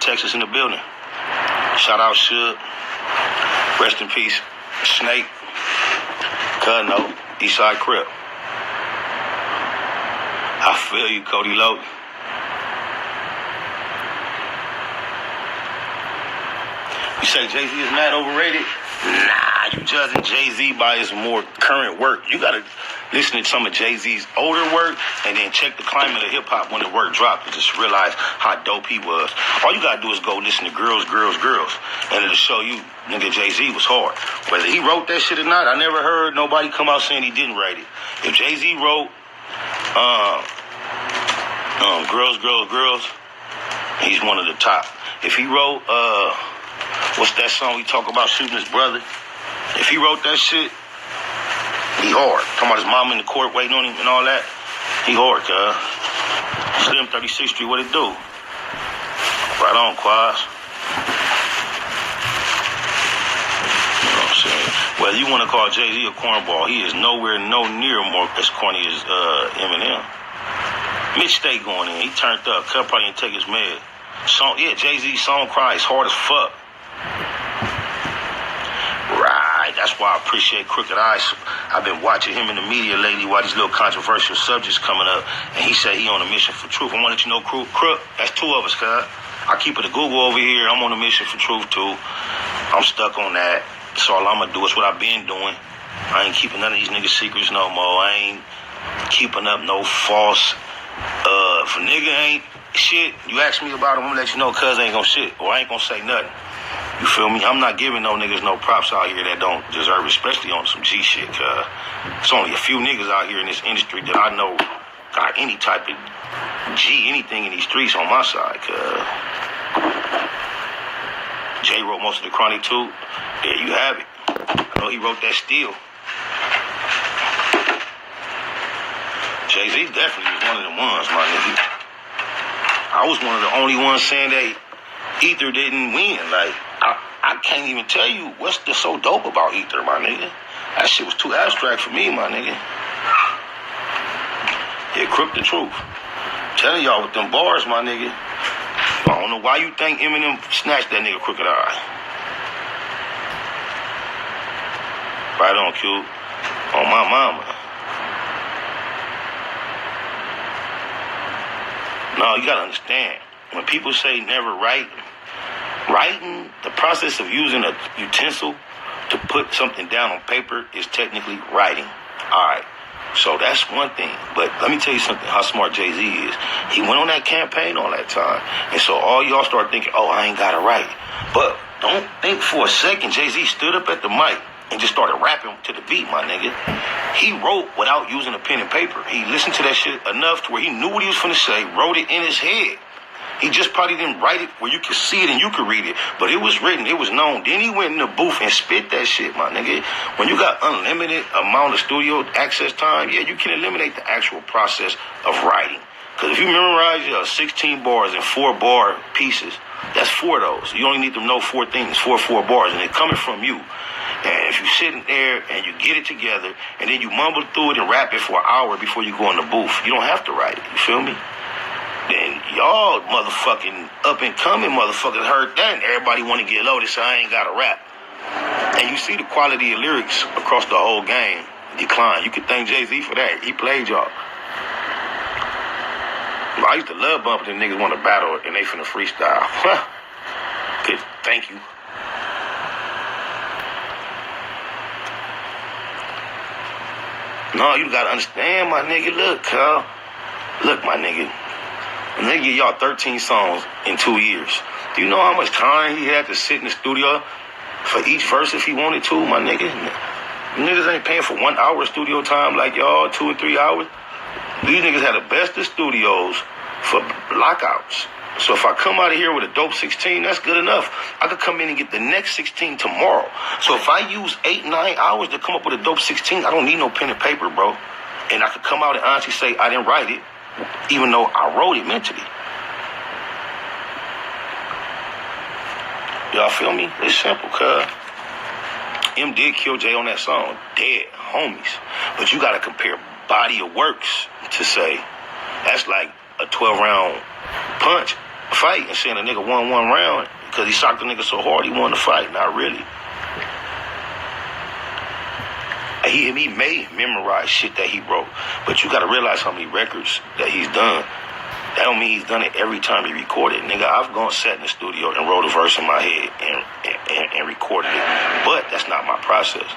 Texas in the building. Shout out Suge. Rest in peace, Snake. Cudno, Eastside Crip. I feel you, Cody Lowe. You say Jay-Z is mad overrated? Nah, you judging Jay-Z by his more current work. You gotta listen to some of Jay-Z's older work and then check the climate of hip-hop when the work dropped and just realize how dope he was. All you gotta do is go listen to Girls, Girls, Girls, and it'll show you, nigga, Jay-Z was hard. Whether he wrote that shit or not, I never heard nobody come out saying he didn't write it. If Jay-Z wrote Girls, Girls, Girls, he's one of the top. If he wrote, what's that song we talk about shooting his brother? If he wrote that shit, he hard. Talking about his mom in the court waiting on him and all that. He hard, cuz. Slim 36th Street, what it do? Right on, Quaz. You know what I'm saying? Whether you want to call Jay-Z a cornball, he is nowhere near more as corny as EMINEM. Mitch stay going in. He turned up. Cut probably didn't take his med. Song, yeah, Jay-Z's song cries hard as fuck. Right, that's why I appreciate Crooked Eyes. I've been watching him in the media lately while these little controversial subjects coming up, and he said he on a mission for truth. I want to let you know, Crook, that's two of us, cuz. I keep it a Google over here. I'm on a mission for truth, too. I'm stuck on that. That's all I'm going to do. It's what I've been doing. I ain't keeping none of these niggas' secrets no more. I ain't keeping up no false. If a nigga ain't shit, you ask me about him, I'm going to let you know cuz ain't going to shit, or I ain't going to say nothing. You feel me? I'm not giving no niggas no props out here that don't deserve it, especially on some G shit, cuz. It's only a few niggas out here in this industry that I know got any type of G, anything in these streets on my side, cuz. Jay wrote most of the Chronic too. There you have it. I know he wrote that still. Jay-Z definitely was one of the ones, my nigga. I was one of the only ones saying that Ether didn't win. Like, I can't even tell you what's so dope about Ether, my nigga. That shit was too abstract for me, my nigga. Yeah, Crook the truth. I'm telling y'all with them bars, my nigga. I don't know why you think EMINEM snatched that nigga Crooked Eye. Right on, Q. On my mama. No, you gotta understand. When people say never write, writing, the process of using a utensil to put something down on paper is technically writing. All right. So that's one thing. But let me tell you something, how smart Jay-Z is. He went on that campaign all that time. And so all y'all start thinking, oh, I ain't got to write. But don't think for a second Jay-Z stood up at the mic and just started rapping to the beat, my nigga. He wrote without using a pen and paper. He listened to that shit enough to where he knew what he was finna say, wrote it in his head. He just probably didn't write it where you could see it and you could read it. But it was written, it was known. Then he went in the booth and spit that shit, my nigga. When you got unlimited amount of studio access time, yeah, you can eliminate the actual process of writing. Because if you memorize 16 bars and 4-bar pieces, that's 4 of those. You only need to know 4 things, 4 bars, and they're coming from you. And if you sitting there and you get it together and then you mumble through it and rap it for an hour before you go in the booth, you don't have to write it. You feel me? Then y'all motherfucking up-and-coming motherfuckers heard that and everybody want to get loaded, so I ain't got to rap. And you see the quality of lyrics across the whole game decline. You can thank Jay-Z for that. He played y'all. I used to love bumping them niggas want to battle and they finna freestyle. Good, thank you. No, you gotta understand, my nigga. Look, Carl. Look, my nigga. A nigga give y'all 13 songs in 2 years. Do you know how much time he had to sit in the studio for each verse if he wanted to, my nigga? Niggas ain't paying for 1 hour of studio time like y'all, 2 or 3 hours. These niggas had the best of studios for lockouts. So if I come out of here with a dope 16, that's good enough. I could come in and get the next 16 tomorrow. So if I use 8-9 hours to come up with a dope 16, I don't need no pen and paper, bro. And I could come out and honestly say I didn't write it, even though I wrote it mentally. Y'all feel me? It's simple, cuz. M did kill Jay on that song. Dead homies. But you gotta compare body of works to say that's like a 12-round punch fight and saying a nigga won one round because he socked the nigga so hard he won the fight. Not really. He may memorize shit that he wrote, but you got to realize how many records that he's done. That don't mean he's done it every time he recorded. Nigga, I've sat in the studio and wrote a verse in my head and recorded it, but that's not my process.